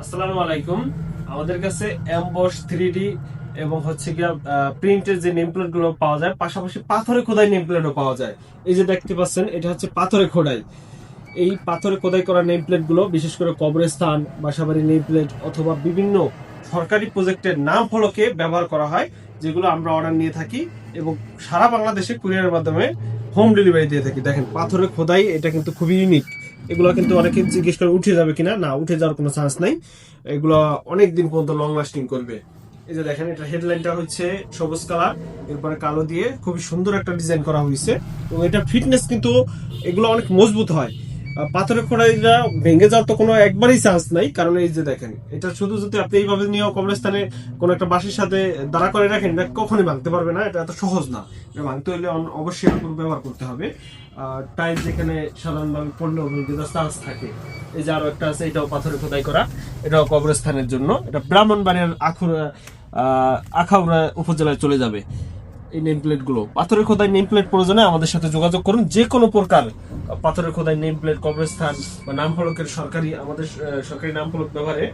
আসসালামু আলাইকুম। আমাদের কাছে এমবস 3D এবং হচ্ছে গিয়া প্রিন্টের যে নেম প্লেট গুলো পাওয়া যায়, পাশাপাশি পাথরে খোদাই নেম প্লেটও পাওয়া যায়। এই যে দেখতে পাচ্ছেন, এটা হচ্ছে পাথরে খোদাই। এই পাথরে খোদাই করা নেম প্লেট গুলো বিশেষ করে কবরস্থান, বাসাবাড়ি নেম প্লেট অথবা বিভিন্ন সরকারি প্রজেক্টের নাম ফলকে ব্যবহার করা হয়, যেগুলো আমরা অর্ডার নিয়ে থাকি এবং সারা বাংলাদেশে কুরিয়ারের মাধ্যমে হোম ডেলিভারি দিয়ে থাকি। দেখেন, পাথরে খোদাই, এটা কিন্তু খুবই ইউনিক। এগুলো কিন্তু অনেকে জিজ্ঞেস করে উঠে যাবে কিনা, না, উঠে যাওয়ার কোনো চান্স নাই। এগুলো অনেক দিন পর্যন্ত লং লাস্টিং করবে। এই যে দেখেন, এটা হেডলাইনটা হচ্ছে সবুজ কালার, এরপরে কালো দিয়ে খুবই সুন্দর একটা ডিজাইন করা হয়েছে এবং এটা ফিটনেস কিন্তু এগুলো অনেক মজবুত হয়। পাথরের খোদাইটা ভেঙে যাওয়ার তো কোনো একবারই চান্স নাই, কারণ এই যে দেখেন, এটা শুধু যদি আপনি এইভাবে নিয়ে কবরস্থানে কোনো একটা বাঁশের সাথে দাঁড়া করে রাখেন, এটা কখনোই ভাঙতে পারবে না। এটা এত সহজ না। এটা ভাঙতে হলে অবশ্যই এরকম ব্যবহার করতে হবে। টাইল যেখানে সাধারণভাবে পড়লেও ভেঙে যাওয়ার চান্স থাকে। এই যে আরো একটা আছে, এটাও পাথরে খোদাই করা, এটাও কবরস্থানের জন্য। এটা ব্রাহ্মণবাড়িয়ার আখাউড়া উপজেলায় চলে যাবে। এই নেম প্লেট গুলো পাথরের খোদাই নেম প্লেট প্রয়োজনে আমাদের সাথে যোগাযোগ করুন। যে কোনো প্রকার পাথরের খোদাই নেম প্লেট, কবরস্থান বা নাম ফলকের সরকারি নাম ফলক ব্যবহারে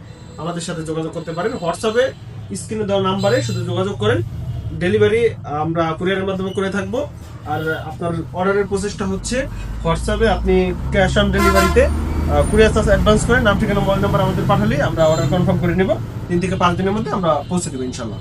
আমাদের সাথে যোগাযোগ করতে পারেন। হোয়াটসঅ্যাপে স্ক্রিনে দেওয়া নাম্বারে শুধু যোগাযোগ করেন। ডেলিভারি আমরা কুরিয়ারের মাধ্যমে করে থাকবো। আর আপনার অর্ডারের প্রসেসটা হচ্ছে, হোয়াটসঅ্যাপে আপনি ক্যাশ অন ডেলিভারিতে কুরিয়ার চার্জ অ্যাডভান্স করে নাম, ঠিকানা, মোবাইল নাম্বার আমাদের পাঠালে আমরা অর্ডার কনফার্ম করে নেব। 3 থেকে 5 দিনের মধ্যে আমরা পৌঁছে দেবো ইনশাল্লাহ।